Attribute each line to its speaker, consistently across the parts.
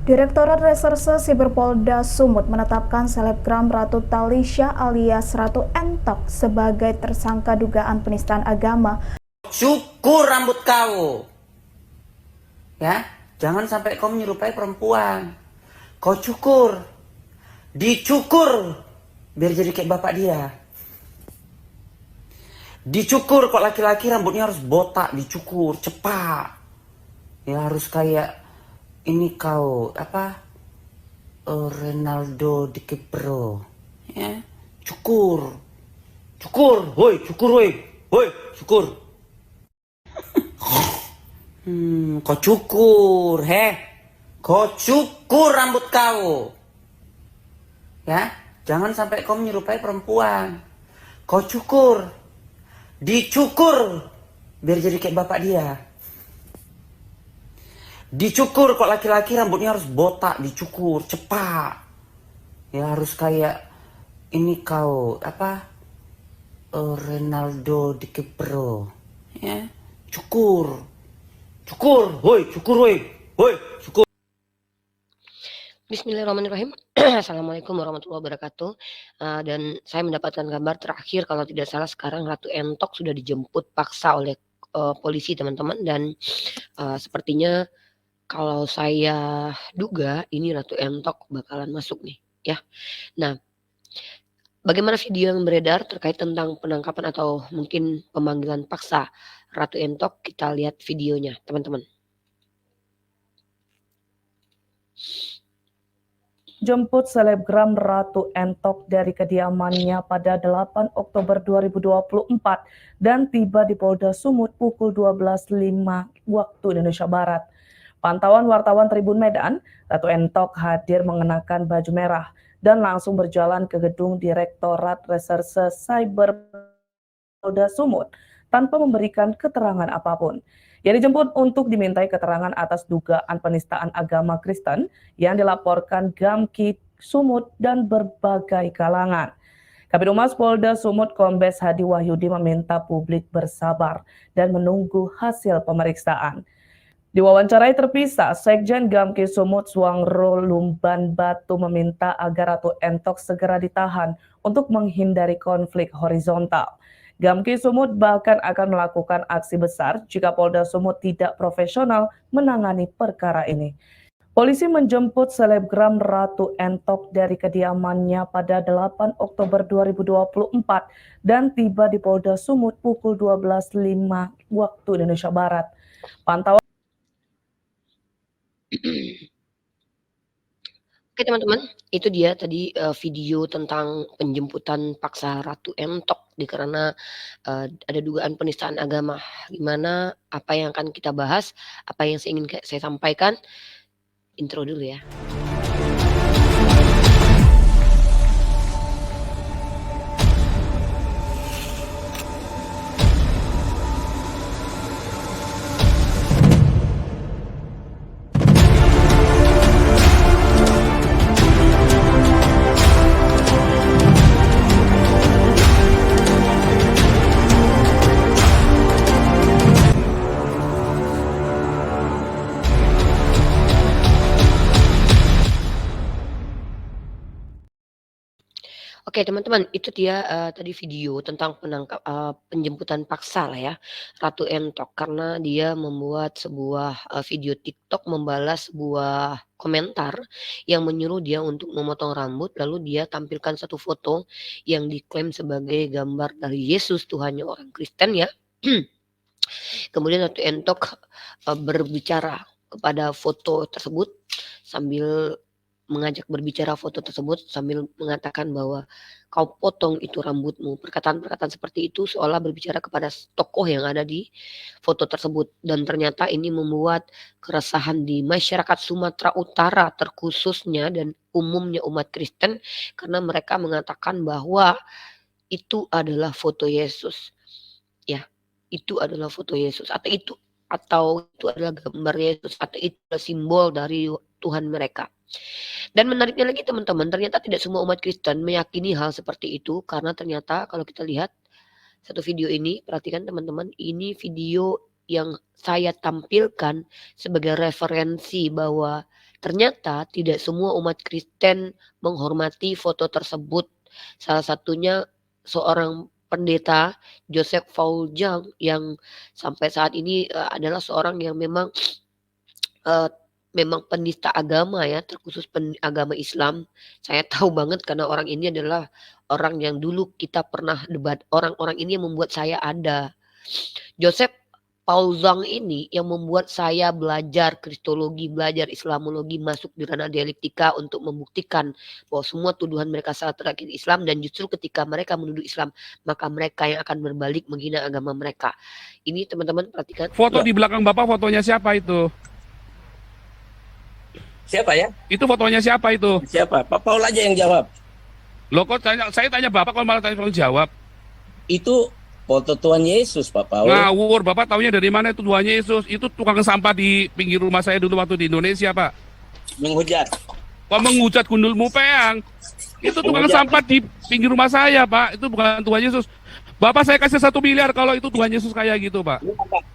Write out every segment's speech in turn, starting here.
Speaker 1: Direktorat Reserse Siber Polda Sumut menetapkan selebgram Ratu Talisha alias Ratu Entok sebagai tersangka dugaan penistaan agama.
Speaker 2: Cukur rambut kau, ya, jangan sampai kau menyerupai perempuan. Kau cukur, dicukur, biar jadi kayak bapak dia. Dicukur, kok laki-laki rambutnya harus botak, dicukur, cepat. Ya harus kayak ini kau, Ronaldo di Kipro. Ya, cukur. Cukur, woi, cukur, woi, cukur. Kau cukur, kau cukur rambut kau. Ya, jangan sampai kau menyerupai perempuan. Kau cukur, dicukur, biar jadi kayak bapak dia. Dicukur, kok laki-laki rambutnya harus botak, dicukur, cepat. Ya harus kayak ini kau, Ronaldo di Kipro. Ya, cukur. Cukur, woi, cukur, woi, cukur.
Speaker 3: Bismillahirrahmanirrahim. Assalamualaikum warahmatullahi wabarakatuh. Dan saya mendapatkan kabar terakhir kalau tidak salah sekarang Ratu Entok sudah dijemput paksa oleh polisi teman-teman, dan sepertinya kalau saya duga ini Ratu Entok bakalan masuk nih ya. Nah, bagaimana video yang beredar terkait tentang penangkapan atau mungkin pemanggilan paksa Ratu Entok? Kita lihat videonya teman-teman.
Speaker 4: Jemput selebgram Ratu Entok dari kediamannya pada 8 Oktober 2024 dan tiba di Polda Sumut pukul 12.05 waktu Indonesia Barat. Pantauan wartawan Tribun Medan, Ratu Entok hadir mengenakan baju merah dan langsung berjalan ke gedung Direktorat Reserse Cyber Polda Sumut tanpa memberikan keterangan apapun. Ia dijemput untuk dimintai keterangan atas dugaan penistaan agama Kristen yang dilaporkan Gamki Sumut dan berbagai kalangan. Kabid Humas Polda Sumut Kombes Hadi Wahyudi meminta publik bersabar dan menunggu hasil pemeriksaan. Diwawancarai terpisah, Sekjen Gamki Sumut Suangro Lumban Batu meminta agar Ratu Entok segera ditahan untuk menghindari konflik horizontal. Gamki Sumut bahkan akan melakukan aksi besar jika Polda Sumut tidak profesional menangani perkara ini. Polisi menjemput selebgram Ratu Entok dari kediamannya pada 8 Oktober 2024 dan tiba di Polda Sumut pukul 12.05 waktu Indonesia Barat. Pantauan
Speaker 3: Oke teman-teman, itu dia tadi video tentang penjemputan paksa Ratu Entok karena ada dugaan penistaan agama. Gimana apa yang akan kita bahas, apa yang ingin saya sampaikan, intro dulu ya. Oke teman-teman, itu dia tadi video tentang penjemputan paksa lah ya Ratu Entok, karena dia membuat sebuah video TikTok membalas sebuah komentar yang menyuruh dia untuk memotong rambut, lalu dia tampilkan satu foto yang diklaim sebagai gambar dari Yesus, Tuhannya orang Kristen ya. Kemudian Ratu Entok berbicara kepada foto tersebut sambil mengajak berbicara foto tersebut sambil mengatakan bahwa kau potong itu rambutmu. Perkataan-perkataan seperti itu seolah berbicara kepada tokoh yang ada di foto tersebut, dan ternyata ini membuat keresahan di masyarakat Sumatera Utara terkhususnya dan umumnya umat Kristen, karena mereka mengatakan bahwa itu adalah foto Yesus. Ya, itu adalah foto Yesus atau itu adalah gambar Yesus atau itu adalah simbol dari Tuhan mereka. Dan menariknya lagi teman-teman, ternyata tidak semua umat Kristen meyakini hal seperti itu, karena ternyata kalau kita lihat satu video ini, perhatikan teman-teman, ini video yang saya tampilkan sebagai referensi bahwa Ternyata tidak semua umat Kristen menghormati foto tersebut. Salah satunya seorang pendeta Joseph Fauljang yang sampai saat ini adalah seorang yang Eee, memang penista agama ya, terkhusus agama Islam. Saya tahu banget karena orang ini adalah orang yang dulu kita pernah debat, orang-orang ini yang membuat saya ada. Joseph Paul Zhang ini yang membuat saya belajar kristologi, belajar Islamologi, masuk di ranah dialektika untuk membuktikan bahwa semua tuduhan mereka salah terhadap Islam, dan justru ketika mereka menuduh Islam, maka mereka yang akan berbalik menghina agama mereka. Ini teman-teman perhatikan.
Speaker 5: Foto di belakang Bapak, fotonya siapa itu?
Speaker 6: Siapa ya?
Speaker 5: Itu fotonya siapa itu?
Speaker 6: Siapa? Pak Paul aja yang jawab.
Speaker 5: Loh kok saya tanya Bapak, kok malah tanya jawab?
Speaker 6: Itu foto Tuhan Yesus, Pak Paul.
Speaker 5: Ngawur, Bapak taunya dari mana itu Tuhan Yesus? Itu tukang sampah di pinggir rumah saya dulu waktu di Indonesia, Pak.
Speaker 6: Menghujat.
Speaker 5: Kok menghujat gundulmu peang? Itu tukang sampah di pinggir rumah saya, Pak. Itu bukan Tuhan Yesus. Bapak saya kasih 1 miliar kalau itu Tuhan Yesus kayak gitu, Pak.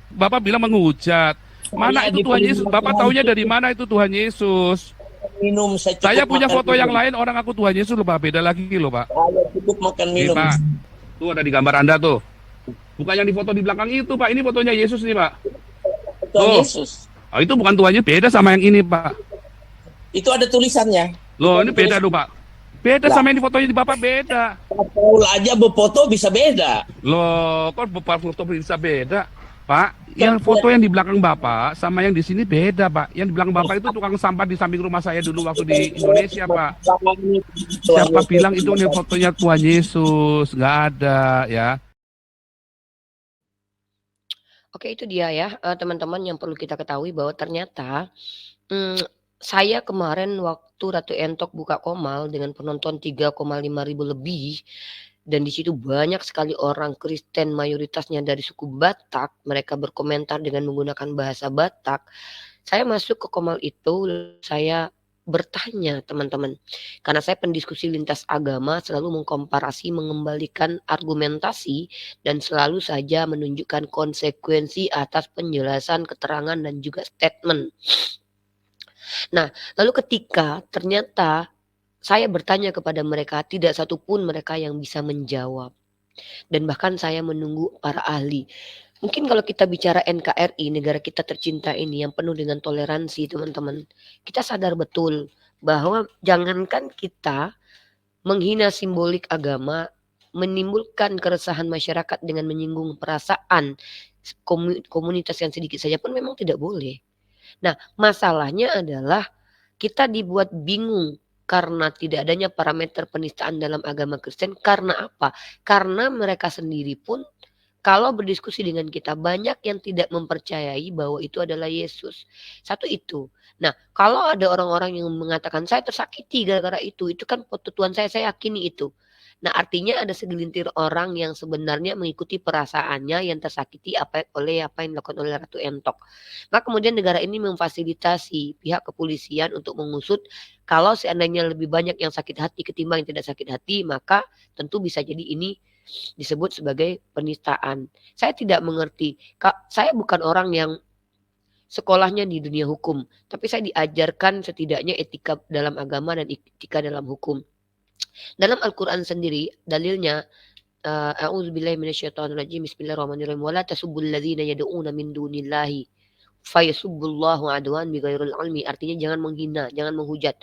Speaker 5: Bapak bilang menghujat. Mana itu Tuhan Yesus? Bapak taunya dari mana itu Tuhan Yesus?
Speaker 6: Minum
Speaker 5: Saya punya foto yang lain, orang aku Tuhan Yesus loh, Pak. Beda lagi loh, Pak.
Speaker 6: Saya cukup makan
Speaker 5: Nih,
Speaker 6: minum.
Speaker 5: Pak. Tuh ada di gambar Anda tuh. Bukan yang di foto di belakang itu, Pak. Ini fotonya Yesus nih, Pak.
Speaker 6: Tuhan
Speaker 5: Tuh.
Speaker 6: Yesus.
Speaker 5: Oh, itu bukan Tuhan Yesus, beda sama yang ini, Pak.
Speaker 6: Itu ada tulisannya.
Speaker 5: Loh, ini beda loh, Pak. Beda
Speaker 6: Lah.
Speaker 5: sama yang di fotonya di Bapak, beda.
Speaker 6: Pak Paul aja berfoto bisa beda.
Speaker 5: Loh, kok Bapak foto bisa beda? Pak, yang foto yang di belakang Bapak sama yang di sini beda, Pak. Yang di belakang Bapak itu tukang sampah di samping rumah saya dulu waktu di Indonesia, Pak. Siapa bilang itu nih fotonya Tuhan Yesus? Nggak ada, ya.
Speaker 3: Oke, itu dia ya, teman-teman, yang perlu kita ketahui bahwa ternyata, saya kemarin waktu Ratu Entok buka Komal dengan penonton 3,5 ribu lebih, dan di situ banyak sekali orang Kristen mayoritasnya dari suku Batak, mereka berkomentar dengan menggunakan bahasa Batak. Saya masuk ke Komal itu, saya bertanya teman-teman, karena saya pendiskusi lintas agama, selalu mengkomparasi, mengembalikan argumentasi, dan selalu saja menunjukkan konsekuensi atas penjelasan, keterangan, dan juga statement. Nah, lalu ketika ternyata saya bertanya kepada mereka, tidak satupun mereka yang bisa menjawab. Dan bahkan saya menunggu para ahli. Mungkin kalau kita bicara NKRI, negara kita tercinta ini yang penuh dengan toleransi, teman-teman, kita sadar betul bahwa jangankan kita menghina simbolik agama, menimbulkan keresahan masyarakat dengan menyinggung perasaan komunitas yang sedikit saja pun memang tidak boleh. Nah, masalahnya adalah kita dibuat bingung karena tidak adanya parameter penistaan dalam agama Kristen. Karena apa? Karena mereka sendiri pun kalau berdiskusi dengan kita, banyak yang tidak mempercayai bahwa itu adalah Yesus. Satu itu. Nah, kalau ada orang-orang yang mengatakan saya tersakiti gara-gara itu kan foto Tuhan saya yakini itu. Nah, artinya ada segelintir orang yang sebenarnya mengikuti perasaannya yang tersakiti oleh apa yang dilakukan oleh Ratu Entok. Maka kemudian negara ini memfasilitasi pihak kepolisian untuk mengusut. Kalau seandainya lebih banyak yang sakit hati ketimbang yang tidak sakit hati, maka tentu bisa jadi ini disebut sebagai penistaan. Saya tidak mengerti. Saya bukan orang yang sekolahnya di dunia hukum, tapi saya diajarkan setidaknya etika dalam agama dan etika dalam hukum. Dalam Al-Quran sendiri, dalilnya, a'udzubillahi minasyaitonirrajim, bismillahirrahmanirrahim, wala tasubbul ladzina yad'una min dunillahi fayasubbullahu adwan bighairil ilmi. Artinya jangan menghina, jangan menghujat.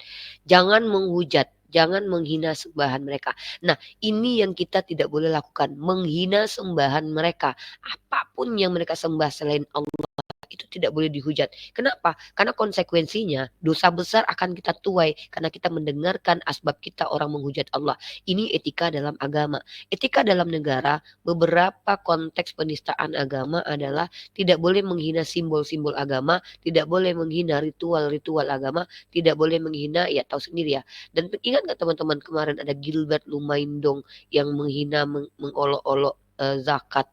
Speaker 3: Jangan menghujat, jangan menghina sembahan mereka. Nah, ini yang kita tidak boleh lakukan, menghina sembahan mereka. Apapun yang mereka sembah selain Allah itu tidak boleh dihujat. Kenapa? Karena konsekuensinya dosa besar akan kita tuai karena kita mendengarkan asbab kita orang menghujat Allah. Ini etika dalam agama. Etika dalam negara, beberapa konteks penistaan agama adalah tidak boleh menghina simbol-simbol agama, tidak boleh menghina ritual-ritual agama, tidak boleh menghina, ya tahu sendiri ya. Dan ingat nggak teman-teman, kemarin ada Gilbert Lumaindong yang menghina, mengolok-olok zakat.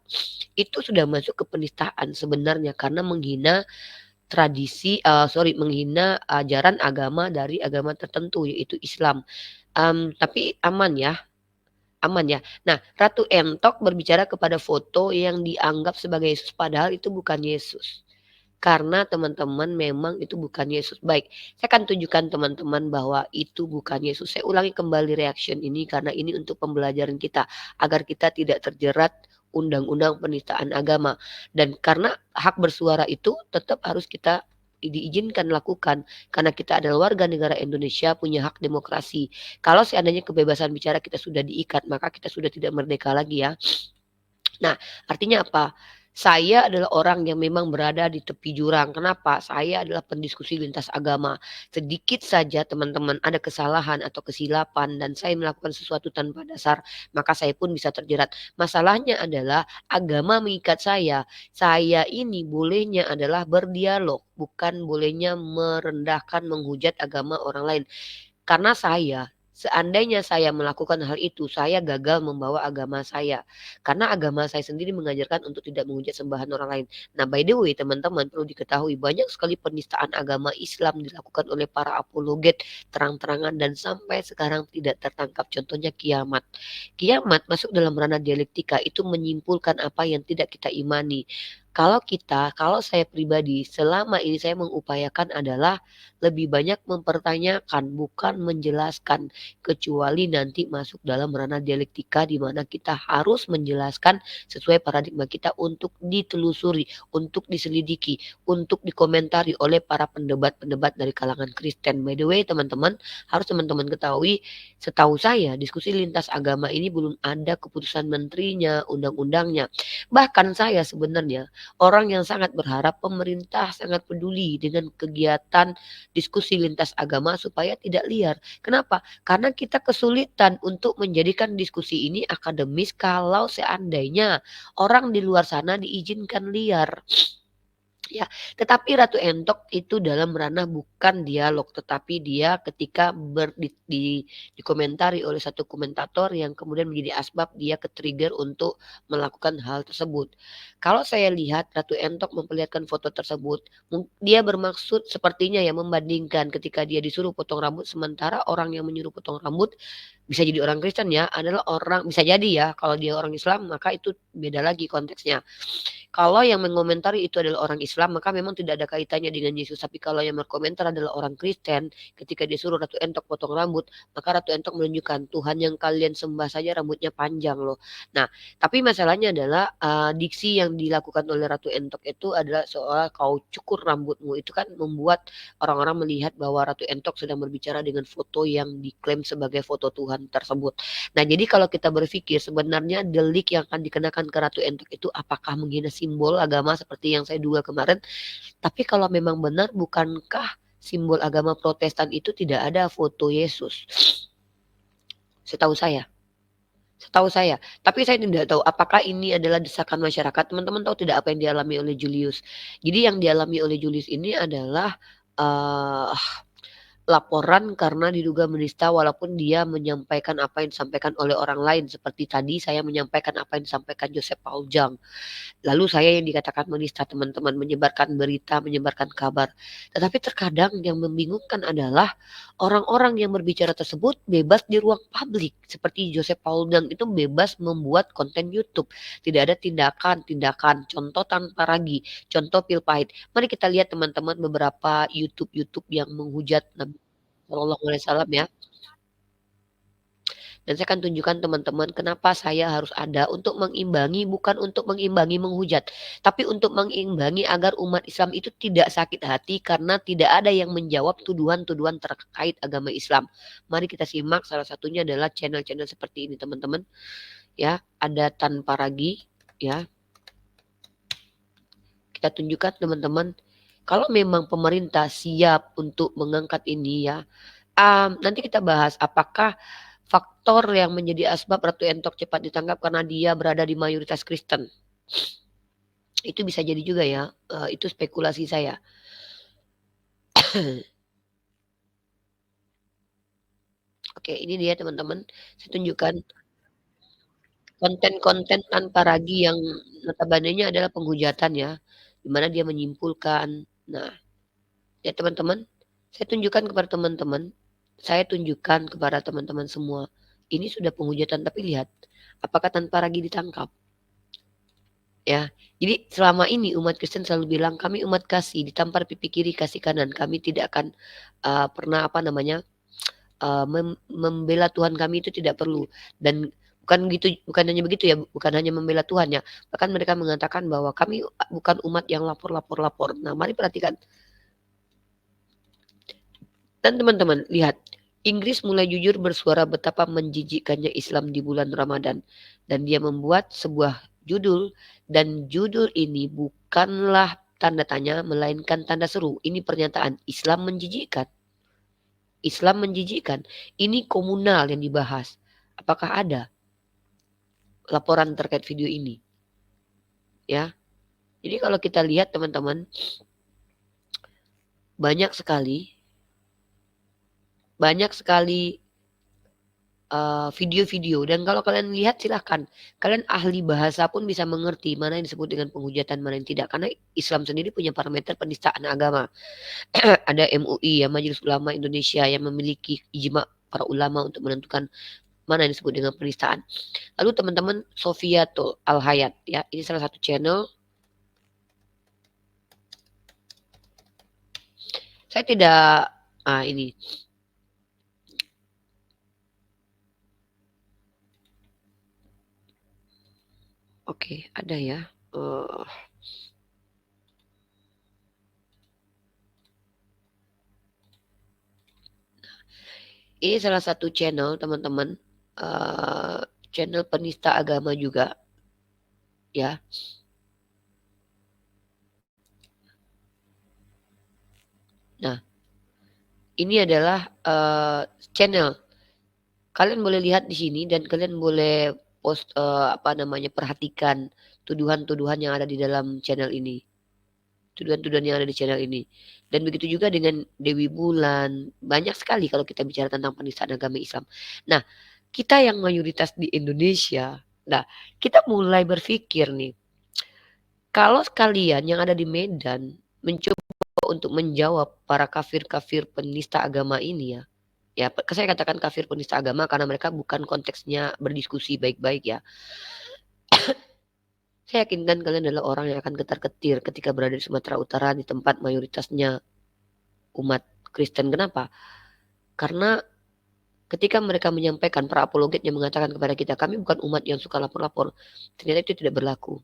Speaker 3: Itu sudah masuk ke penistaan sebenarnya karena menghina menghina ajaran agama dari agama tertentu yaitu Islam. Tapi aman ya. Nah, Ratu Entok berbicara kepada foto yang dianggap sebagai Yesus padahal itu bukan Yesus. karena teman-teman memang itu bukan Yesus. Baik, saya akan tunjukkan teman-teman bahwa itu bukan Yesus. Saya ulangi kembali reaction ini karena ini untuk pembelajaran kita agar kita tidak terjerat undang-undang penistaan agama. Dan karena hak bersuara itu tetap harus kita diizinkan lakukan karena kita adalah warga negara Indonesia, punya hak demokrasi. Kalau seandainya kebebasan bicara kita sudah diikat, maka kita sudah tidak merdeka lagi ya. Nah, artinya apa? Saya adalah orang yang memang berada di tepi jurang. Kenapa? Saya adalah pendiskusi lintas agama. Sedikit saja teman-teman ada kesalahan atau kesilapan dan saya melakukan sesuatu tanpa dasar, maka saya pun bisa terjerat. Masalahnya adalah agama mengikat saya. Saya ini bolehnya adalah berdialog, bukan bolehnya merendahkan, menghujat agama orang lain. Karena seandainya saya melakukan hal itu, saya gagal membawa agama saya. Karena agama saya sendiri mengajarkan untuk tidak menghujat sembahan orang lain. Nah, by the way, teman-teman perlu diketahui banyak sekali penistaan agama Islam dilakukan oleh para apologet terang-terangan dan sampai sekarang tidak tertangkap. Contohnya kiamat. Kiamat masuk dalam ranah dialektika itu menyimpulkan apa yang tidak kita imani. Kalau saya pribadi, selama ini saya mengupayakan adalah lebih banyak mempertanyakan, bukan menjelaskan. Kecuali nanti masuk dalam ranah dialektika di mana kita harus menjelaskan sesuai paradigma kita untuk ditelusuri, untuk diselidiki, untuk dikomentari oleh para pendebat-pendebat dari kalangan Kristen. By the way, teman-teman, harus teman-teman ketahui, setahu saya diskusi lintas agama ini belum ada keputusan menterinya, undang-undangnya. Bahkan saya sebenarnya orang yang sangat berharap pemerintah sangat peduli dengan kegiatan diskusi lintas agama supaya tidak liar. Kenapa? Karena kita kesulitan untuk menjadikan diskusi ini akademis kalau seandainya orang di luar sana diizinkan liar. Ya, tetapi Ratu Entok itu dalam ranah bukan dialog, tetapi dia ketika dikomentari oleh satu komentator yang kemudian menjadi asbab dia ke-trigger untuk melakukan hal tersebut. Kalau saya lihat Ratu Entok memperlihatkan foto tersebut, dia bermaksud sepertinya ya membandingkan ketika dia disuruh potong rambut sementara orang yang menyuruh potong rambut bisa jadi orang Kristen ya, adalah orang bisa jadi ya kalau dia orang Islam maka itu beda lagi konteksnya. Kalau yang mengomentari itu adalah orang Islam, maka memang tidak ada kaitannya dengan Yesus. Tapi kalau yang berkomentar adalah orang Kristen, ketika disuruh Ratu Entok potong rambut, maka Ratu Entok menunjukkan Tuhan yang kalian sembah saja rambutnya panjang loh. Nah, tapi masalahnya adalah diksi yang dilakukan oleh Ratu Entok itu adalah seolah kau cukur rambutmu. Itu kan membuat orang-orang melihat bahwa Ratu Entok sedang berbicara dengan foto yang diklaim sebagai foto Tuhan tersebut. Nah, jadi kalau kita berpikir sebenarnya delik yang akan dikenakan ke Ratu Entok itu apakah menghina simbol agama seperti yang saya duga kemarin. Tapi kalau memang benar, bukankah simbol agama Protestan itu tidak ada foto Yesus? Setahu saya. Setahu saya. Tapi saya tidak tahu apakah ini adalah desakan masyarakat. Teman-teman tahu tidak apa yang dialami oleh Julius. Jadi yang dialami oleh Julius ini adalah laporan karena diduga menista walaupun dia menyampaikan apa yang disampaikan oleh orang lain. Seperti tadi saya menyampaikan apa yang disampaikan Joseph Paul Jang. Lalu saya yang dikatakan menista teman-teman, menyebarkan berita, menyebarkan kabar. Tetapi terkadang yang membingungkan adalah orang-orang yang berbicara tersebut bebas di ruang publik. Seperti Joseph Paul Jang itu bebas membuat konten YouTube. Tidak ada tindakan-tindakan, contoh tanpa ragi, contoh pil pahit. Mari kita lihat teman-teman beberapa YouTube yang menghujat Nabi Shallallahu Alaihi Wasallam ya. Dan saya akan tunjukkan teman-teman kenapa saya harus ada untuk mengimbangi, bukan untuk mengimbangi menghujat, tapi untuk mengimbangi agar umat Islam itu tidak sakit hati karena tidak ada yang menjawab tuduhan-tuduhan terkait agama Islam. Mari kita simak, salah satunya adalah channel-channel seperti ini teman-teman. Ya, ada tanpa ragi ya. Kita tunjukkan teman-teman, kalau memang pemerintah siap untuk mengangkat ini ya, nanti kita bahas apakah faktor yang menjadi asbab Ratu Entok cepat ditangkap karena dia berada di mayoritas Kristen. Itu bisa jadi juga ya, itu spekulasi saya. Oke, ini dia teman-teman, saya tunjukkan konten-konten tanpa ragi yang notabene-nya adalah penghujatan ya, di mana dia menyimpulkan. Nah, ya teman-teman, saya tunjukkan kepada teman-teman, saya tunjukkan kepada teman-teman semua, ini sudah penghujatan tapi lihat, apakah tanpa ragi ditangkap? Ya, jadi selama ini umat Kristen selalu bilang, "Kami umat kasih, ditampar pipi kiri, kasih kanan. Kami tidak akan, pernah apa namanya, membela Tuhan kami itu tidak perlu." Dan bukan hanya begitu ya, bukan hanya membela Tuhan ya, bahkan mereka mengatakan bahwa kami bukan umat yang lapor. Nah, mari perhatikan. Dan teman-teman lihat, Inggris mulai jujur bersuara betapa menjijikkannya Islam di bulan Ramadan. Dan dia membuat sebuah judul, dan judul ini bukanlah tanda tanya melainkan tanda seru. Ini pernyataan, Islam menjijikkan. Islam menjijikkan. Ini komunal yang dibahas. Apakah ada laporan terkait video ini? Ya. Jadi kalau kita lihat teman-teman, banyak sekali video-video, dan kalau kalian lihat silahkan, kalian ahli bahasa pun bisa mengerti mana yang disebut dengan penghujatan, mana yang tidak, karena Islam sendiri punya parameter penistaan agama. Ada MUI ya, Majelis Ulama Indonesia, yang memiliki ijma para ulama untuk menentukan mana yang disebut dengan penistaan. Lalu teman-teman, Sofiatul Al Hayat ya, ini salah satu channel. Saya tidak ini oke, ada ya. Ini salah satu channel teman-teman, channel penista agama juga, ya. Nah, ini adalah channel. Kalian boleh lihat di sini dan kalian boleh perhatikan tuduhan-tuduhan yang ada di dalam channel ini. Tuduhan-tuduhan yang ada di channel ini. Dan begitu juga dengan Dewi Bulan. Banyak sekali kalau kita bicara tentang penistaan agama Islam. Nah, kita yang mayoritas di Indonesia, nah kita mulai berpikir nih, kalau sekalian yang ada di Medan mencoba untuk menjawab para kafir-kafir penista agama ini ya. Ya, saya katakan kafir penista agama karena mereka bukan konteksnya berdiskusi baik-baik ya. Saya yakinkan kalian adalah orang yang akan getar-getir ketika berada di Sumatera Utara di tempat mayoritasnya umat Kristen. Kenapa? Karena ketika mereka menyampaikan, para apologet yang mengatakan kepada kita, kami bukan umat yang suka lapor-lapor, ternyata itu tidak berlaku.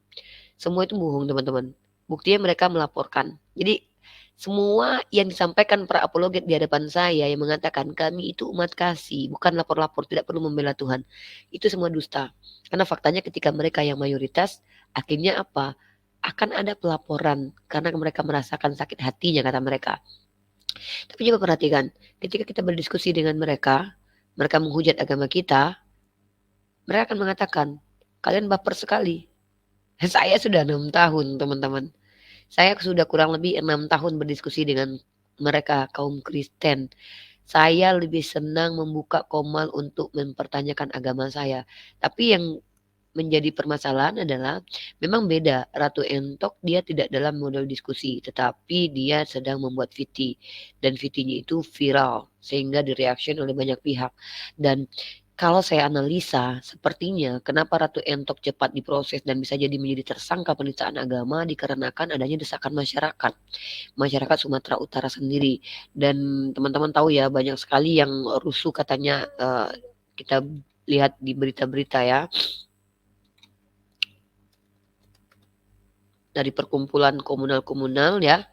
Speaker 3: Semua itu bohong teman-teman. Buktinya mereka melaporkan. Jadi semua yang disampaikan para apologet di hadapan saya yang mengatakan kami itu umat kasih, bukan lapor-lapor, tidak perlu membela Tuhan, itu semua dusta. Karena faktanya ketika mereka yang mayoritas, akhirnya apa? Akan ada pelaporan karena mereka merasakan sakit hatinya, kata mereka. Tapi juga perhatikan, ketika kita berdiskusi dengan mereka menghujat agama kita, mereka akan mengatakan, kalian baper sekali. Saya sudah 6 tahun teman-teman. Saya sudah kurang lebih 6 tahun berdiskusi dengan mereka kaum Kristen. Saya lebih senang membuka komal untuk mempertanyakan agama saya. Tapi yang menjadi permasalahan adalah memang beda. Ratu Entok dia tidak dalam model diskusi, tetapi dia sedang membuat VT, dan VT-nya itu viral sehingga direaction oleh banyak pihak. Dan kalau saya analisa, sepertinya kenapa Ratu Entok cepat diproses dan bisa jadi menjadi tersangka penistaan agama dikarenakan adanya desakan masyarakat Sumatera Utara sendiri. Dan teman-teman tahu ya, banyak sekali yang rusuh katanya, kita lihat di berita-berita ya, dari perkumpulan komunal ya.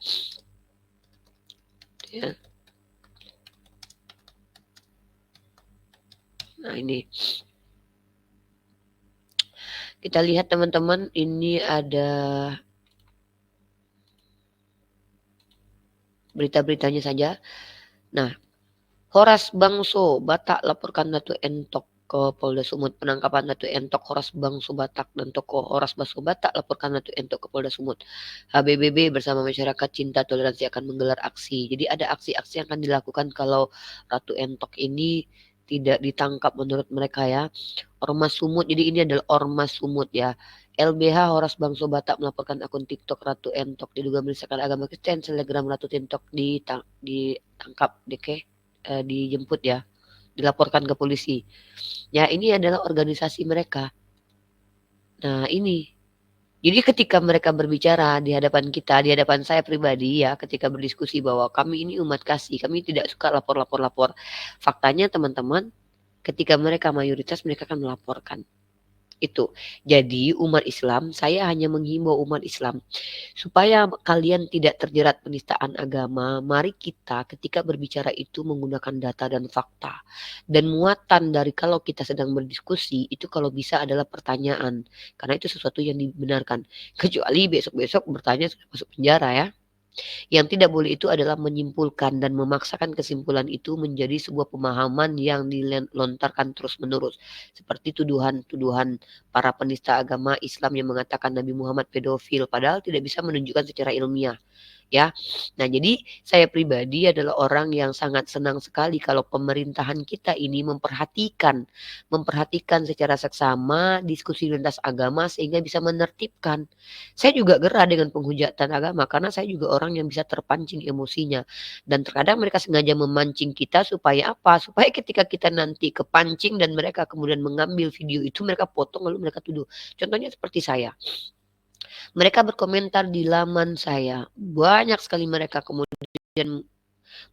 Speaker 3: Ya. Nah ini. Kita lihat teman-teman, ini ada berita-beritanya saja. Nah, Horas Bangso Batak laporkan Ratu Entok ke Polda Sumut. Penangkapan Ratu Entok, Horas Bangso Batak dan tokoh Horas Bangso Batak laporkan Ratu Entok ke Polda Sumut. HBBB bersama masyarakat cinta toleransi akan menggelar aksi. Jadi ada aksi-aksi yang akan dilakukan kalau Ratu Entok ini tidak ditangkap menurut mereka ya. Ormas Sumut, jadi ini adalah Ormas Sumut ya. LBH Horas Bangso Batak melaporkan akun TikTok Ratu Entok diduga menistakan agama Kristen. Selebgram Ratu Entok ditangkap, dijemput ya, dilaporkan ke polisi. Ya, ini adalah organisasi mereka. Nah, ini Jadi ketika mereka berbicara di hadapan kita, di hadapan saya pribadi ya, ketika berdiskusi bahwa kami ini umat kasih, kami tidak suka lapor. Faktanya teman-teman, ketika mereka mayoritas mereka akan melaporkan. Itu. Jadi umat Islam, saya hanya menghimbau umat Islam supaya kalian tidak terjerat penistaan agama. Mari kita ketika berbicara itu menggunakan data dan fakta. Dan muatan dari kalau kita sedang berdiskusi itu kalau bisa adalah pertanyaan. Karena itu sesuatu yang dibenarkan. Kecuali besok-besok bertanya sudah masuk penjara ya. Yang tidak boleh itu adalah menyimpulkan dan memaksakan kesimpulan itu menjadi sebuah pemahaman yang dilontarkan terus-menerus. Seperti tuduhan-tuduhan para penista agama Islam yang mengatakan Nabi Muhammad pedofil, padahal tidak bisa menunjukkan secara ilmiah. Ya, nah jadi saya pribadi adalah orang yang sangat senang sekali kalau pemerintahan kita ini memperhatikan secara seksama diskusi lintas agama sehingga bisa menertibkan. Saya juga gerah dengan penghujatan agama karena saya juga orang yang bisa terpancing emosinya. Dan terkadang mereka sengaja memancing kita supaya apa? Supaya ketika kita nanti kepancing dan mereka kemudian mengambil video itu mereka potong lalu mereka tuduh. Contohnya seperti saya. Mereka berkomentar di laman saya. Banyak sekali mereka kemudian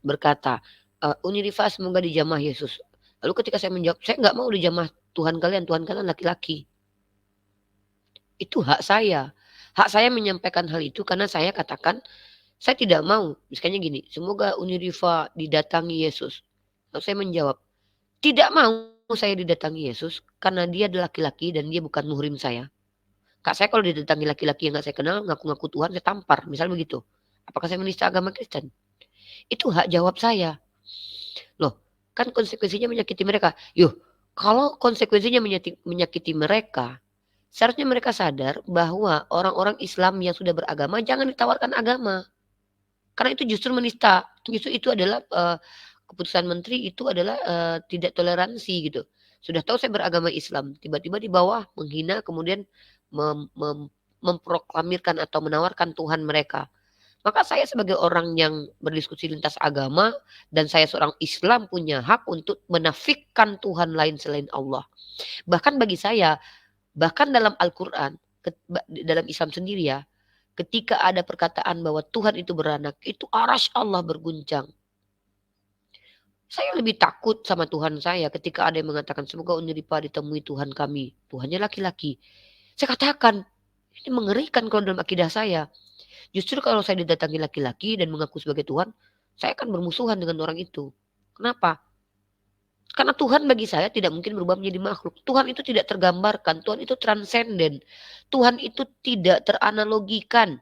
Speaker 3: berkata, Unirifa semoga dijamah Yesus. Lalu ketika saya menjawab, saya nggak mau dijamah Tuhan kalian laki-laki. Itu hak saya. Hak saya menyampaikan hal itu karena saya katakan, saya tidak mau. Misalnya gini, semoga Unirifa didatangi Yesus. Lalu saya menjawab, tidak mau saya didatangi Yesus karena dia adalah laki-laki dan dia bukan muhrim saya. Kak saya kalau didatangi laki-laki yang gak saya kenal, ngaku-ngaku Tuhan, saya tampar. Misal begitu. Apakah saya menista agama Kristen? Itu hak jawab saya. Loh, kan konsekuensinya menyakiti mereka. Yuh, kalau konsekuensinya menyakiti mereka, seharusnya mereka sadar bahwa orang-orang Islam yang sudah beragama jangan ditawarkan agama. Karena itu justru menista. Justru itu adalah keputusan menteri itu adalah tidak toleransi gitu. Sudah tahu saya beragama Islam, tiba-tiba di bawah menghina kemudian memproklamirkan atau menawarkan Tuhan mereka. Maka saya sebagai orang yang berdiskusi lintas agama dan saya seorang Islam punya hak untuk menafikkan Tuhan lain selain Allah. Bahkan bagi saya, bahkan dalam Al-Quran, dalam Islam sendiri ya, ketika ada perkataan bahwa Tuhan itu beranak, itu arasy Allah berguncang. Saya lebih takut sama Tuhan saya ketika ada yang mengatakan semoga Uniripa ditemui Tuhan kami. Tuhannya laki-laki. Saya katakan, ini mengerikan kalau dalam akidah saya. Justru kalau saya didatangi laki-laki dan mengaku sebagai Tuhan, saya akan bermusuhan dengan orang itu. Kenapa? Karena Tuhan bagi saya tidak mungkin berubah menjadi makhluk. Tuhan itu tidak tergambarkan, Tuhan itu transenden. Tuhan itu tidak teranalogikan.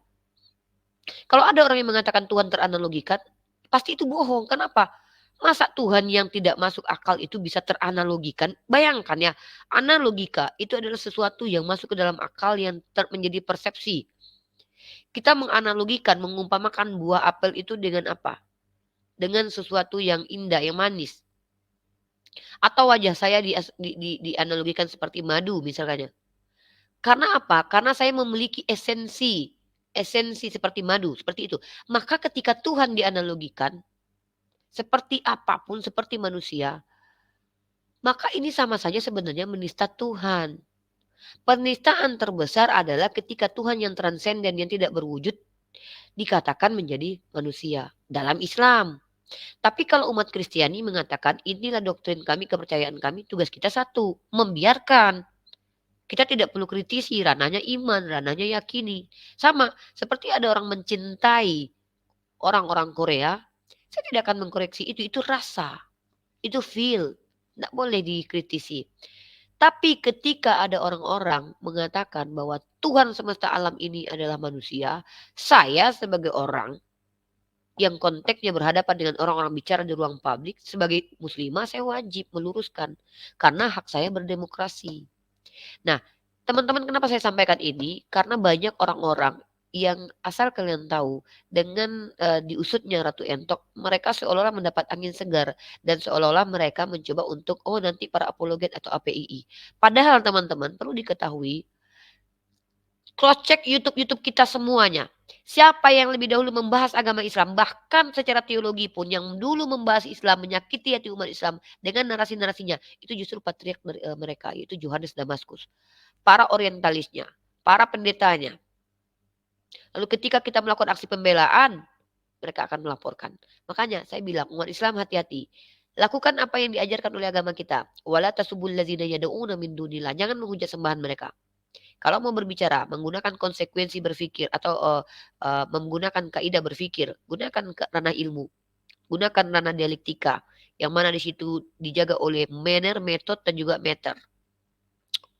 Speaker 3: Kalau ada orang yang mengatakan Tuhan teranalogikan, pasti itu bohong. Kenapa? Masa Tuhan yang tidak masuk akal itu bisa teranalogikan? Bayangkan ya, analogika itu adalah sesuatu yang masuk ke dalam akal yang menjadi persepsi. Kita menganalogikan, mengumpamakan buah apel itu dengan apa? Dengan sesuatu yang indah, yang manis. Atau wajah saya dianalogikan seperti madu misalnya. Karena apa? Karena saya memiliki esensi seperti madu, seperti itu. Maka ketika Tuhan dianalogikan, seperti apapun, seperti manusia, maka ini sama saja sebenarnya menista Tuhan. Penistaan terbesar adalah ketika Tuhan yang transenden yang tidak berwujud dikatakan menjadi manusia dalam Islam. Tapi kalau umat Kristiani mengatakan inilah doktrin kami, kepercayaan kami, tugas kita satu, membiarkan. Kita tidak perlu kritisi, ranahnya iman, ranahnya yakini. Sama seperti ada orang mencintai orang-orang Korea, saya tidak akan mengkoreksi itu rasa, itu feel, tidak boleh dikritisi. Tapi ketika ada orang-orang mengatakan bahwa Tuhan semesta alam ini adalah manusia, saya sebagai orang yang konteksnya berhadapan dengan orang-orang bicara di ruang publik, sebagai muslimah saya wajib meluruskan. Karena hak saya berdemokrasi. Nah, teman-teman kenapa saya sampaikan ini? Karena banyak orang-orang yang asal kalian tahu dengan diusutnya Ratu Entok, mereka seolah-olah mendapat angin segar dan seolah-olah mereka mencoba untuk nanti para apologet atau APII. Padahal teman-teman perlu diketahui, cross check YouTube kita semuanya. Siapa yang lebih dahulu membahas agama Islam, bahkan secara teologi pun yang dulu membahas Islam, menyakiti hati umat Islam dengan narasi-narasinya, itu justru patriark mereka, yaitu Yohanes Damaskus. Para orientalisnya. para pendetanya. Lalu ketika kita melakukan aksi pembelaan, mereka akan melaporkan. Makanya saya bilang umat Islam hati-hati. Lakukan apa yang diajarkan oleh agama kita. Wala tasubul ladzina yad'una min dunillah. Jangan menghujat sembahan mereka. Kalau mau berbicara, menggunakan konsekuensi berpikir atau menggunakan kaidah berpikir, gunakan ranah ilmu, gunakan ranah dialektika, yang mana di situ dijaga oleh manner, metode, dan juga meter.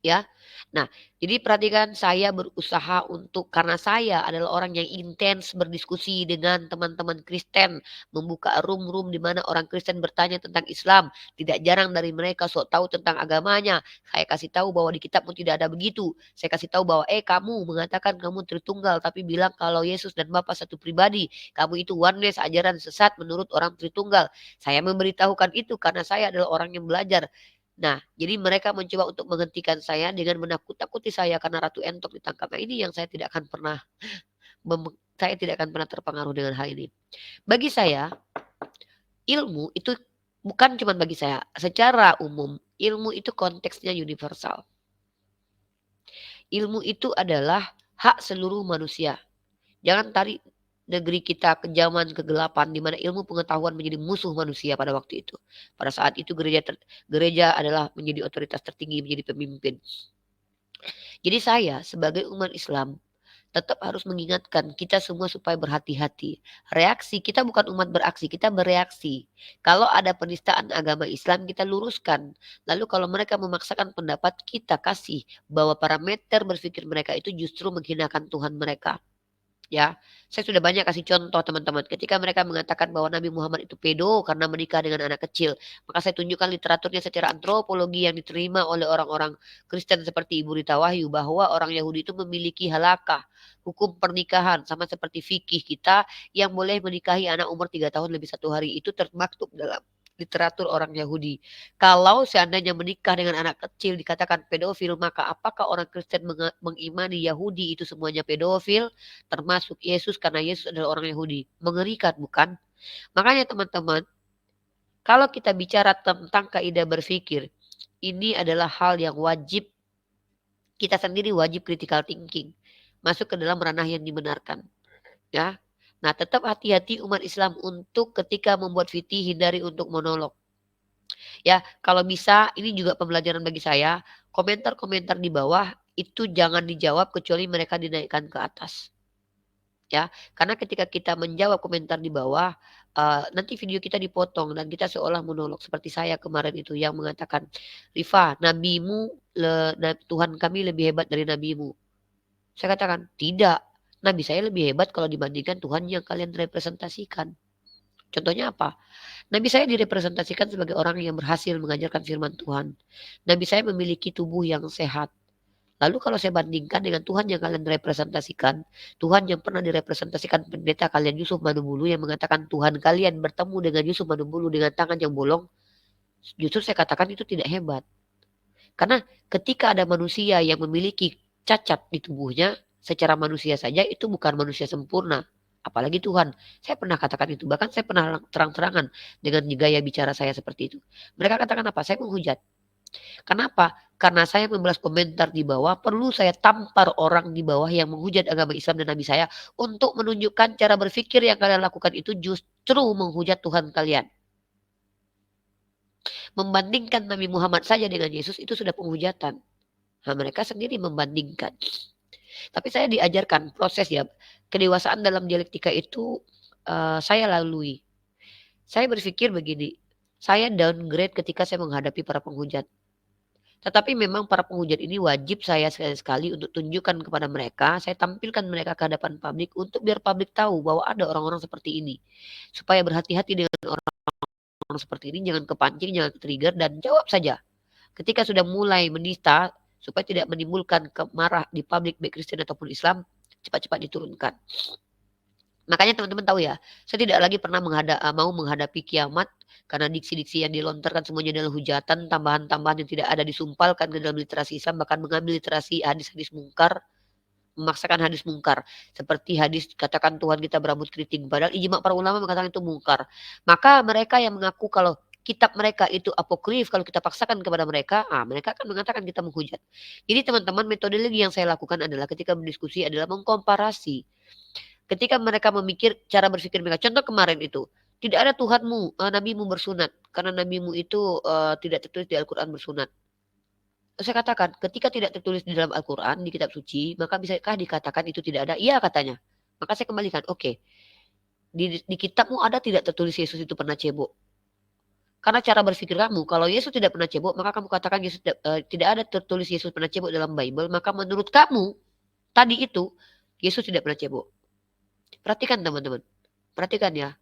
Speaker 3: Ya. Nah, jadi perhatikan saya berusaha untuk karena saya adalah orang yang intens berdiskusi dengan teman-teman Kristen, membuka room-room di mana orang Kristen bertanya tentang Islam. Tidak jarang dari mereka sok tahu tentang agamanya. Saya kasih tahu bahwa di kitabmu tidak ada begitu. Saya kasih tahu bahwa kamu mengatakan kamu Tritunggal tapi bilang kalau Yesus dan Bapa satu pribadi. Kamu itu oneness, ajaran sesat menurut orang Tritunggal. Saya memberitahukan itu karena saya adalah orang yang belajar. Nah, jadi mereka mencoba untuk menghentikan saya dengan menakut-nakuti saya karena Ratu Entok ditangkap. Nah, ini yang saya tidak akan pernah saya tidak akan pernah terpengaruh dengan hal ini. Bagi saya, ilmu itu bukan cuma bagi saya, secara umum ilmu itu konteksnya universal. Ilmu itu adalah hak seluruh manusia. Jangan tarik negeri kita ke zaman kegelapan di mana ilmu pengetahuan menjadi musuh manusia pada waktu itu. Pada saat itu gereja adalah menjadi otoritas tertinggi, menjadi pemimpin. Jadi saya sebagai umat Islam tetap harus mengingatkan kita semua supaya berhati-hati. Reaksi kita bukan umat beraksi, kita bereaksi. Kalau ada penistaan agama Islam kita luruskan. Lalu kalau mereka memaksakan pendapat kita kasih bahwa parameter berpikir mereka itu justru menghinakan Tuhan mereka. Ya, saya sudah banyak kasih contoh teman-teman. Ketika mereka mengatakan bahwa Nabi Muhammad itu pedo karena menikah dengan anak kecil, maka saya tunjukkan literaturnya secara antropologi yang diterima oleh orang-orang Kristen seperti Ibu Rita Wahyu bahwa orang Yahudi itu memiliki halakah, hukum pernikahan sama seperti fikih kita yang boleh menikahi anak umur 3 tahun lebih 1 hari itu termaktub dalam literatur orang Yahudi. Kalau seandainya menikah dengan anak kecil dikatakan pedofil, maka apakah orang Kristen mengimani Yahudi itu semuanya pedofil? Termasuk Yesus karena Yesus adalah orang Yahudi. Mengerikan bukan? Makanya teman-teman, kalau kita bicara tentang kaidah berpikir, ini adalah hal yang wajib kita sendiri wajib critical thinking. Masuk ke dalam ranah yang dibenarkan. Ya. Nah, tetap hati-hati umat Islam untuk ketika membuat VT hindari untuk monolog. Ya, kalau bisa ini juga pembelajaran bagi saya, komentar-komentar di bawah itu jangan dijawab kecuali mereka dinaikkan ke atas. Ya, karena ketika kita menjawab komentar di bawah, nanti video kita dipotong dan kita seolah monolog seperti saya kemarin itu yang mengatakan, "Rifa, nabimu Tuhan kami lebih hebat dari nabimu." Saya katakan, "Tidak, nabi saya lebih hebat kalau dibandingkan Tuhan yang kalian representasikan." Contohnya apa? Nabi saya direpresentasikan sebagai orang yang berhasil mengajarkan firman Tuhan. Nabi saya memiliki tubuh yang sehat. Lalu kalau saya bandingkan dengan Tuhan yang kalian representasikan, Tuhan yang pernah direpresentasikan pendeta kalian Yusuf Manubulu yang mengatakan Tuhan kalian bertemu dengan Yusuf Manubulu dengan tangan yang bolong, justru saya katakan itu tidak hebat. Karena ketika ada manusia yang memiliki cacat di tubuhnya, secara manusia saja itu bukan manusia sempurna. Apalagi Tuhan. Saya pernah katakan itu. Bahkan saya pernah terang-terangan dengan gaya bicara saya seperti itu. Mereka katakan apa? Saya menghujat. Kenapa? Karena saya membalas komentar di bawah, perlu saya tampar orang di bawah yang menghujat agama Islam dan Nabi saya untuk menunjukkan cara berpikir yang kalian lakukan itu justru menghujat Tuhan kalian. Membandingkan Nabi Muhammad saja dengan Yesus itu sudah penghujatan. Nah, mereka sendiri membandingkan. Tapi saya diajarkan proses ya, kedewasaan dalam dialektika itu saya lalui. Saya berpikir begini, saya downgrade ketika saya menghadapi para penghujat. Tetapi memang para penghujat ini wajib saya sekali-sekali untuk tunjukkan kepada mereka, saya tampilkan mereka ke hadapan publik untuk biar publik tahu bahwa ada orang-orang seperti ini. Supaya berhati-hati dengan orang seperti ini, jangan kepancing, jangan trigger dan jawab saja. Ketika sudah mulai menista, supaya tidak menimbulkan kemarah di publik baik Kristen ataupun Islam, cepat-cepat diturunkan. Makanya teman-teman tahu ya, saya tidak lagi pernah mau menghadapi kiamat karena diksi-diksi yang dilontarkan semuanya adalah hujatan, tambahan-tambahan yang tidak ada disumpalkan ke dalam literasi Islam, bahkan mengambil literasi hadis-hadis mungkar, memaksakan hadis mungkar. Seperti hadis katakan Tuhan kita berambut keriting, padahal ijma para ulama mengatakan itu mungkar. Maka mereka yang mengaku kalau kitab mereka itu apokrif, kalau kita paksakan kepada mereka, mereka akan mengatakan kita menghujat. Jadi teman-teman, metodologi yang saya lakukan adalah ketika berdiskusi adalah mengkomparasi. Ketika mereka memikir cara berpikir mereka, contoh kemarin itu, tidak ada Tuhanmu, nabimu bersunat, karena nabimu itu tidak tertulis di Al-Quran bersunat. Saya katakan, ketika tidak tertulis di dalam Al-Quran, di kitab suci, maka bisakah dikatakan itu tidak ada? Iya katanya. Maka saya kembalikan, oke. Di kitabmu ada tidak tertulis Yesus itu pernah cebok? Karena cara berpikir kamu, kalau Yesus tidak pernah cebok, maka kamu katakan Yesus tidak ada tertulis Yesus pernah cebok dalam Bible, maka menurut kamu, tadi itu, Yesus tidak pernah cebok. Perhatikan teman-teman, perhatikan ya.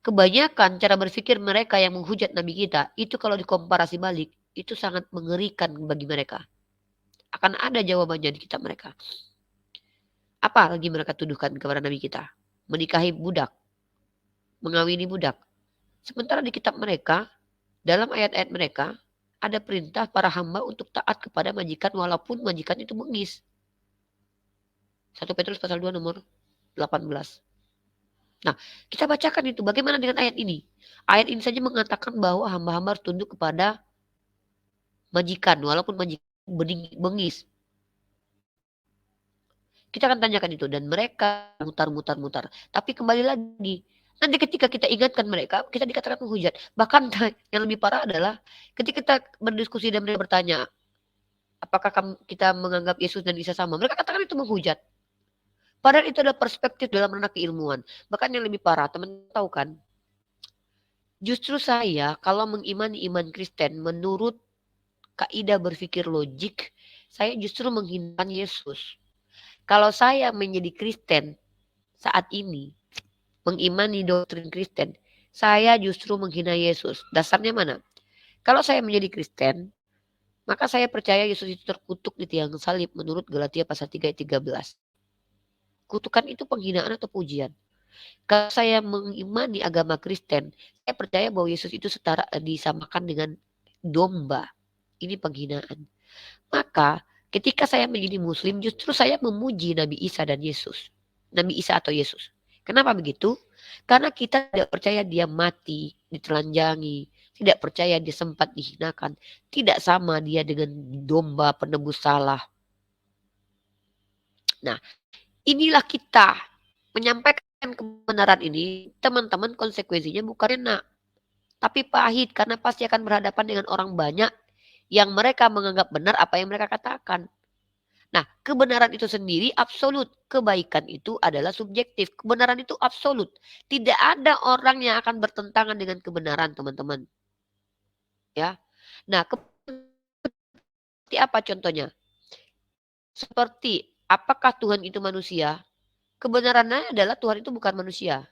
Speaker 3: Kebanyakan cara berpikir mereka yang menghujat Nabi kita, itu kalau dikomparasi balik, itu sangat mengerikan bagi mereka. Akan ada jawabannya di kitab mereka. Apa lagi mereka tuduhkan kepada Nabi kita? Menikahi budak, mengawini budak. Sementara di kitab mereka, dalam ayat-ayat mereka, ada perintah para hamba untuk taat kepada majikan walaupun majikan itu bengis. 1 Petrus pasal 2 nomor 18. Nah, kita bacakan itu. Bagaimana dengan ayat ini? Ayat ini saja mengatakan bahwa hamba-hamba harus tunduk kepada majikan walaupun majikan bengis. Kita akan tanyakan itu dan mereka mutar. Tapi kembali lagi, nanti ketika kita ingatkan mereka, kita dikatakan menghujat. Bahkan yang lebih parah adalah ketika kita berdiskusi dan mereka bertanya, apakah kita menganggap Yesus dan Isa sama? Mereka katakan itu menghujat. Padahal itu adalah perspektif dalam ranah keilmuan. Bahkan yang lebih parah, teman tahu kan? Justru saya kalau mengimani iman Kristen menurut kaidah berpikir logik, saya justru menghinakan Yesus. Kalau saya menjadi Kristen saat ini, mengimani doktrin Kristen, saya justru menghina Yesus. Dasarnya mana? Kalau saya menjadi Kristen, maka saya percaya Yesus itu terkutuk di tiang salib menurut Galatia pasal 3 ayat 13. Kutukan itu penghinaan atau pujian. Kalau saya mengimani agama Kristen, saya percaya bahwa Yesus itu setara disamakan dengan domba. Ini penghinaan. Maka ketika saya menjadi Muslim, justru saya memuji Nabi Isa dan Yesus. Nabi Isa atau Yesus. Kenapa begitu? Karena kita tidak percaya dia mati, ditelanjangi, tidak percaya dia sempat dihinakan, tidak sama dia dengan domba penebus salah. Nah, inilah kita menyampaikan kebenaran ini, teman-teman, konsekuensinya bukan enak, tapi pahit karena pasti akan berhadapan dengan orang banyak yang mereka menganggap benar apa yang mereka katakan. Nah, kebenaran itu sendiri absolut, kebaikan itu adalah subjektif, kebenaran itu absolut. Tidak ada orang yang akan bertentangan dengan kebenaran, teman-teman. Ya. Nah, seperti apa contohnya? Seperti apakah Tuhan itu manusia? Kebenarannya adalah Tuhan itu bukan manusia.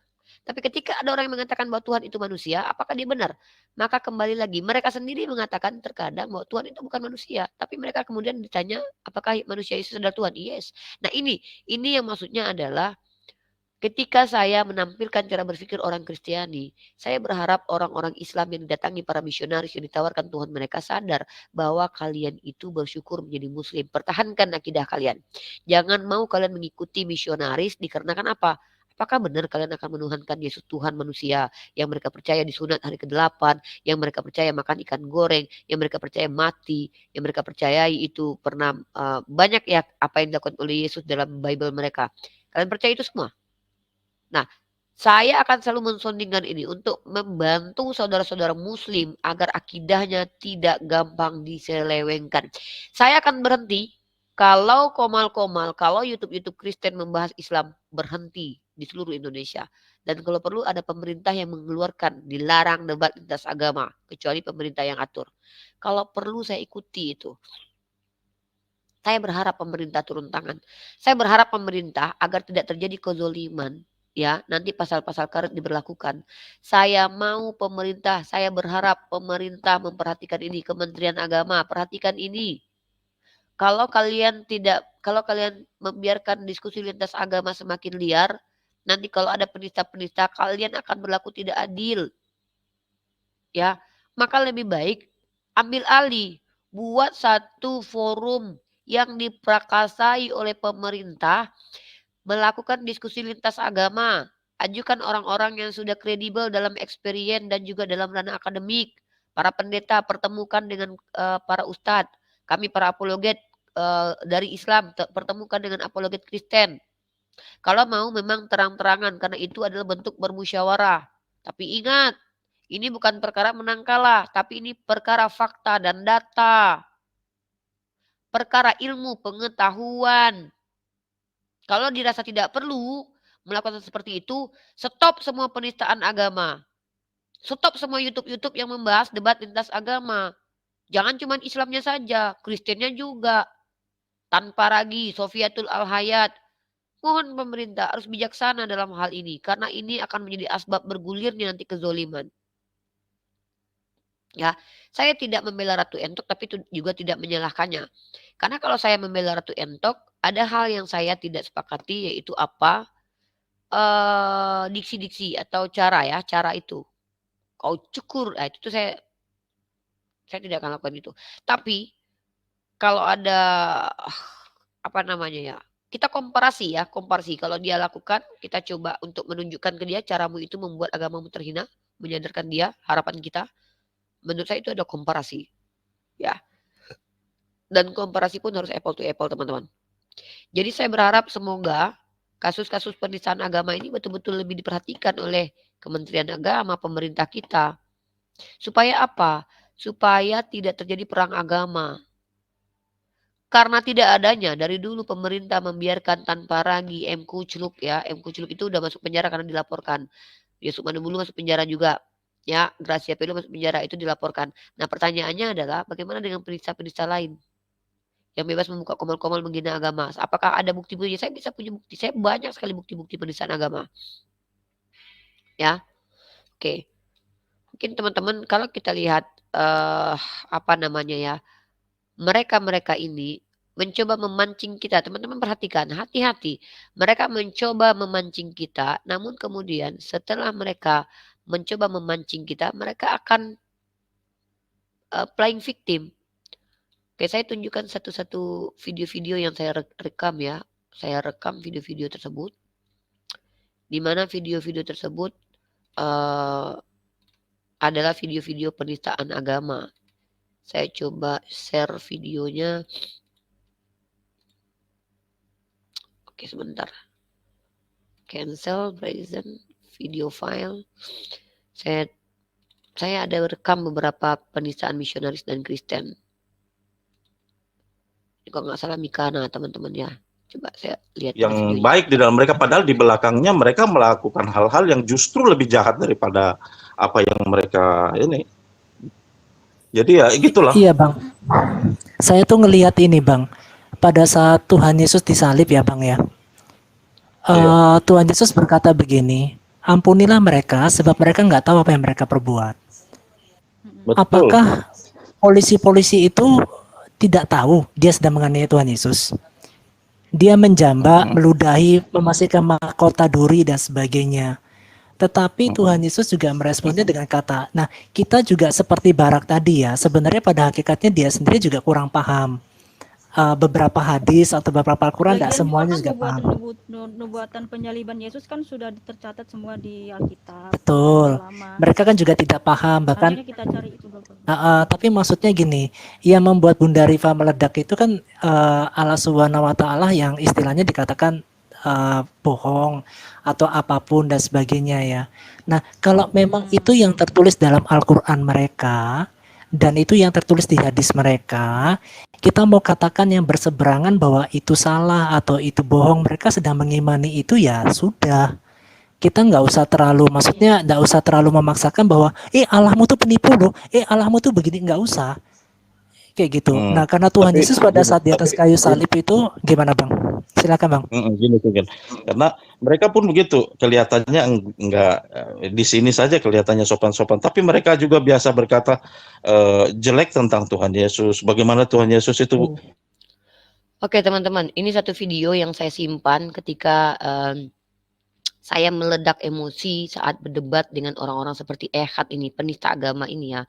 Speaker 3: Tapi ketika ada orang yang mengatakan bahwa Tuhan itu manusia, apakah dia benar? Maka kembali lagi, mereka sendiri mengatakan terkadang bahwa Tuhan itu bukan manusia. Tapi mereka kemudian ditanya, apakah manusia Yesus adalah Tuhan? Yes. Nah ini yang maksudnya adalah ketika saya menampilkan cara berpikir orang Kristiani, saya berharap orang-orang Islam yang didatangi para misionaris yang ditawarkan Tuhan mereka sadar bahwa kalian itu bersyukur menjadi Muslim. Pertahankan akidah kalian. Jangan mau kalian mengikuti misionaris dikarenakan apa? Apakah benar kalian akan menuhankan Yesus Tuhan manusia yang mereka percaya disunat hari ke-8, yang mereka percaya makan ikan goreng, yang mereka percaya mati, yang mereka percayai itu pernah banyak ya apa yang dilakukan oleh Yesus dalam Bible mereka. Kalian percaya itu semua? Nah, saya akan selalu mensondingkan ini untuk membantu saudara-saudara Muslim agar akidahnya tidak gampang diselewengkan. Saya akan berhenti kalau komal-komal, kalau YouTube Kristen membahas Islam berhenti di seluruh Indonesia. Dan kalau perlu ada pemerintah yang mengeluarkan, dilarang debat lintas agama, kecuali pemerintah yang atur. Kalau perlu saya ikuti itu. Saya berharap pemerintah turun tangan. Saya berharap pemerintah agar tidak terjadi kezoliman. Ya, nanti pasal-pasal karet diberlakukan. Saya mau pemerintah, saya berharap pemerintah memperhatikan ini, Kementerian Agama, perhatikan ini. Kalau kalian membiarkan diskusi lintas agama semakin liar, nanti kalau ada penista-penista, kalian akan berlaku tidak adil. Ya, maka lebih baik ambil alih, buat satu forum yang diprakasai oleh pemerintah, melakukan diskusi lintas agama. Ajukan orang-orang yang sudah kredibel dalam experience dan juga dalam ranah akademik. Para pendeta pertemukan dengan para ustadz. Kami para apologet dari Islam pertemukan dengan apologet Kristen. Kalau mau memang terang-terangan karena itu adalah bentuk bermusyawarah. Tapi ingat, ini bukan perkara menang kalah, tapi ini perkara fakta dan data. Perkara ilmu pengetahuan. Kalau dirasa tidak perlu melakukan seperti itu, stop semua penistaan agama. Stop semua YouTube-YouTube yang membahas debat lintas agama. Jangan cuma Islamnya saja, Kristennya juga. Tanpa ragi, Sofiatul Al-Hayat. Mohon pemerintah harus bijaksana dalam hal ini. Karena ini akan menjadi asbab bergulirnya nanti kezoliman. Ya, saya tidak membela Ratu Entok, tapi juga tidak menyalahkannya. Karena kalau saya membela Ratu Entok, ada hal yang saya tidak sepakati, yaitu apa? Diksi-diksi atau cara itu. Kau cukur, itu tuh saya tidak akan lakukan itu. Tapi kalau ada apa namanya ya, kita komparasi. Kalau dia lakukan, kita coba untuk menunjukkan ke dia caramu itu membuat agamamu terhina, menyadarkan dia harapan kita. Menurut saya itu ada komparasi, ya. Dan komparasi pun harus apple to apple, teman-teman. Jadi saya berharap semoga kasus-kasus penistaan agama ini betul-betul lebih diperhatikan oleh Kementerian Agama, pemerintah kita. Supaya apa? Supaya tidak terjadi perang agama. Karena tidak adanya dari dulu pemerintah membiarkan tanpa ragi M. Kucluk ya. M. Kucluk itu udah masuk penjara karena dilaporkan. Yusuf Manubulu masuk penjara juga. Ya, Gracia Pelo masuk penjara itu dilaporkan. Nah, pertanyaannya adalah bagaimana dengan penista-penista lain? Yang bebas membuka komal-komal menghina agama. Apakah ada bukti-bukti? Saya bisa punya bukti. Saya banyak sekali bukti-bukti penistaan agama. Ya, oke. Mungkin teman-teman kalau kita lihat apa namanya ya, mereka ini mencoba memancing kita. Teman-teman perhatikan, hati-hati. Mereka mencoba memancing kita, namun kemudian setelah mereka mencoba memancing kita, mereka akan playing victim. Oke, saya tunjukkan satu-satu video-video yang saya rekam ya. Saya rekam video-video tersebut. Di mana video-video tersebut adalah video-video penistaan agama. Saya coba share videonya. Oke, sebentar. Cancel, present, video file. Saya ada rekam beberapa penistaan misionaris dan Kristen. Kalau nggak salah Mikana, teman-teman ya. Coba saya lihat
Speaker 7: yang baik di dalam mereka, padahal di belakangnya mereka melakukan hal-hal yang justru lebih jahat daripada apa yang mereka ini. Jadi ya gitulah.
Speaker 8: Iya Bang, saya tuh ngelihat ini Bang, pada saat Tuhan Yesus disalib ya Bang ya. Tuhan Yesus berkata begini, ampunilah mereka sebab mereka nggak tahu apa yang mereka perbuat.
Speaker 7: Betul.
Speaker 8: Apakah polisi-polisi itu tidak tahu dia sedang menganiaya Tuhan Yesus? Dia menjambak, meludahi, memasukkan mahkota duri dan sebagainya. Tetapi Tuhan Yesus juga meresponnya dengan kata, nah kita juga seperti Barak tadi ya, sebenarnya pada hakikatnya dia sendiri juga kurang paham. Beberapa hadis atau beberapa Al-Quran tidak semuanya juga paham.
Speaker 9: Nubuatan penyaliban Yesus kan sudah tercatat semua di Alkitab.
Speaker 8: Betul. Mereka kan juga tidak paham, bahkan
Speaker 9: kita cari itu
Speaker 8: tapi maksudnya gini, yang membuat Bunda Rifa meledak itu kan Allah Subhanahu wa Ta'ala yang istilahnya dikatakan bohong atau apapun dan sebagainya ya. Nah, kalau memang itu yang tertulis dalam Al-Quran mereka dan itu yang tertulis di hadis mereka, kita mau katakan yang berseberangan bahwa itu salah atau itu bohong, mereka sedang mengimani itu ya sudah. Kita nggak usah terlalu, maksudnya nggak usah terlalu memaksakan bahwa Allahmu tuh penipu loh, Allahmu tuh begini, nggak usah kayak gitu. Nah, karena Tuhan Yesus pada saat di atas kayu salib itu gimana Bang? Silakan Bang.
Speaker 7: Gini. Karena mereka pun begitu, kelihatannya enggak di sini saja kelihatannya sopan-sopan, tapi mereka juga biasa berkata jelek tentang Tuhan Yesus. Bagaimana Tuhan Yesus itu?
Speaker 3: Oke teman-teman, ini satu video yang saya simpan ketika saya meledak emosi saat berdebat dengan orang-orang seperti Ehad ini, penista agama ini ya.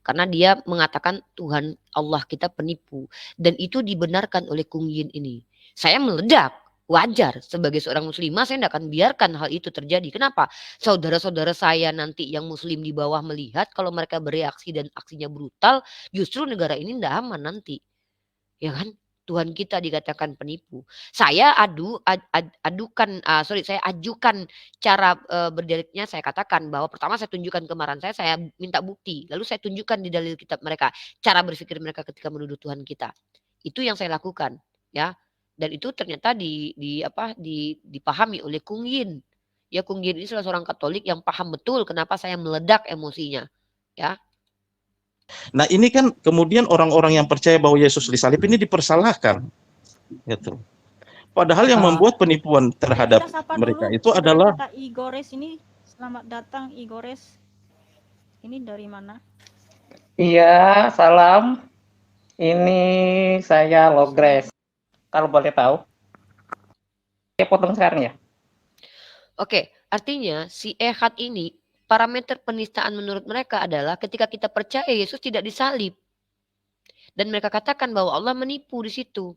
Speaker 3: Karena dia mengatakan Tuhan Allah kita penipu. Dan itu dibenarkan oleh Kung Yin ini. Saya meledak. Wajar sebagai seorang muslimah saya tidak akan biarkan hal itu terjadi. Kenapa? Saudara-saudara saya nanti yang muslim di bawah melihat kalau mereka bereaksi dan aksinya brutal, justru negara ini tidak aman nanti. Ya kan? Tuhan kita dikatakan penipu. Saya saya ajukan cara berdialeknya, saya katakan bahwa pertama saya tunjukkan kemarahan saya minta bukti. Lalu saya tunjukkan di dalil kitab mereka, cara berpikir mereka ketika menuduh Tuhan kita. Itu yang saya lakukan, ya. Dan itu ternyata dipahami oleh Kung Yin. Ya, Kung Yin ini salah seorang Katolik yang paham betul kenapa saya meledak emosinya, ya.
Speaker 7: Nah, ini kan kemudian orang-orang yang percaya bahwa Yesus disalib ini dipersalahkan, gitu. Padahal yang membuat penipuan terhadap
Speaker 9: Kita sapa
Speaker 7: mereka
Speaker 9: dulu
Speaker 7: itu
Speaker 9: saudara
Speaker 7: adalah
Speaker 9: kita Igores ini. Selamat datang Igores. Ini dari mana?
Speaker 10: Iya, salam. Ini saya Logres. Kalau boleh tahu. Saya potong sekarang ya.
Speaker 3: Oke, artinya si Ehad ini parameter penistaan menurut mereka adalah ketika kita percaya Yesus tidak disalib. Dan mereka katakan bahwa Allah menipu di situ.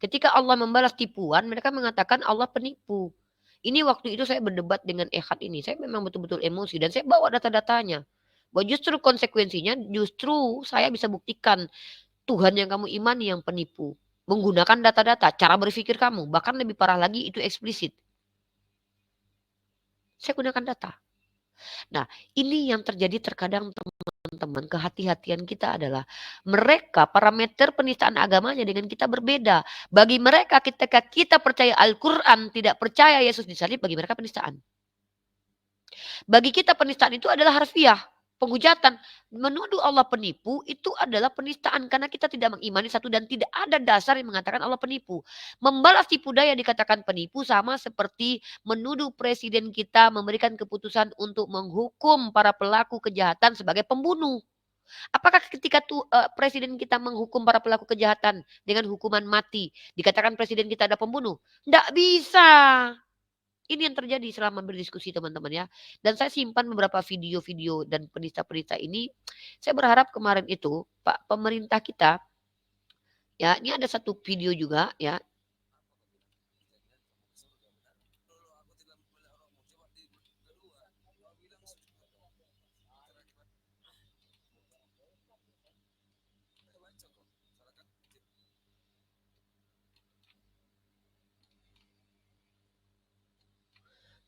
Speaker 3: Ketika Allah membalas tipuan, mereka mengatakan Allah penipu. Ini waktu itu saya berdebat dengan Ehad ini. Saya memang betul-betul emosi dan saya bawa data-datanya. Bahwa justru konsekuensinya justru saya bisa buktikan Tuhan yang kamu imani yang penipu. Menggunakan data-data, cara berpikir kamu. Bahkan lebih parah lagi itu eksplisit. Saya gunakan data. Nah, ini yang terjadi terkadang teman-teman, kehati-hatian kita adalah mereka parameter penistaan agamanya dengan kita berbeda. Bagi mereka ketika kita percaya Al-Quran, tidak percaya Yesus disalib, bagi mereka penistaan. Bagi kita penistaan itu adalah harfiah. Penghujatan, menuduh Allah penipu itu adalah penistaan karena kita tidak mengimani satu dan tidak ada dasar yang mengatakan Allah penipu. Membalas tipu daya dikatakan penipu sama seperti menuduh presiden kita memberikan keputusan untuk menghukum para pelaku kejahatan sebagai pembunuh. Apakah ketika presiden kita menghukum para pelaku kejahatan dengan hukuman mati dikatakan presiden kita ada pembunuh? Tidak bisa. Ini yang terjadi selama berdiskusi teman-teman ya. Dan saya simpan beberapa video-video dan penista-penista ini. Saya berharap kemarin itu Pak pemerintah kita, ya ini ada satu video juga ya.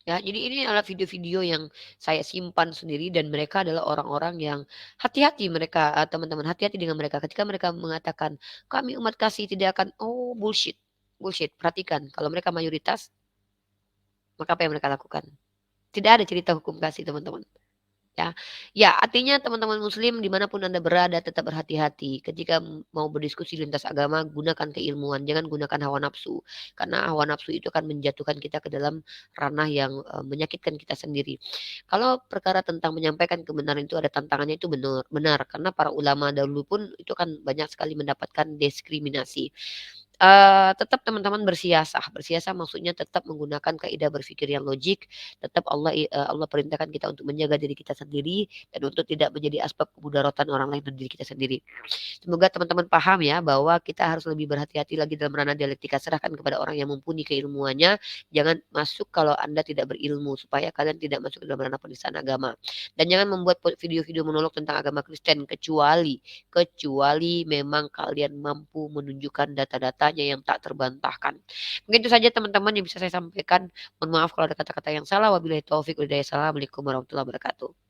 Speaker 3: Ya, jadi ini adalah video-video yang saya simpan sendiri dan mereka adalah orang-orang yang hati-hati mereka, teman-teman, hati-hati dengan mereka ketika mereka mengatakan, "Kami umat kasih tidak akan." Oh, bullshit. Bullshit. Perhatikan, kalau mereka mayoritas, maka apa yang mereka lakukan? Tidak ada cerita hukum kasih, teman-teman. Ya, ya artinya teman-teman muslim dimanapun Anda berada tetap berhati-hati. Ketika mau berdiskusi lintas agama, gunakan keilmuan, jangan gunakan hawa nafsu. Karena hawa nafsu itu akan menjatuhkan kita ke dalam ranah yang menyakitkan kita sendiri. Kalau perkara tentang menyampaikan kebenaran itu ada tantangannya itu benar. Karena para ulama dahulu pun itu kan banyak sekali mendapatkan diskriminasi. Tetap teman-teman bersiasah. Bersiasah maksudnya tetap menggunakan kaidah berpikir yang logik. Tetap Allah perintahkan kita untuk menjaga diri kita sendiri dan untuk tidak menjadi asbab kemudaratan orang lain dan diri kita sendiri. Semoga teman-teman paham ya bahwa kita harus lebih berhati-hati lagi dalam ranah dialektika. Serahkan kepada orang yang mumpuni keilmuannya. Jangan masuk kalau Anda tidak berilmu supaya kalian tidak masuk ke dalam ranah penistaan agama. Dan jangan membuat video-video monolog tentang agama Kristen kecuali memang kalian mampu menunjukkan data-datanya yang tak terbantahkan. Mungkin itu saja teman-teman yang bisa saya sampaikan. Mohon maaf kalau ada kata-kata yang salah. Wabillahi taufik wal hidayah. Assalamualaikum warahmatullahi wabarakatuh.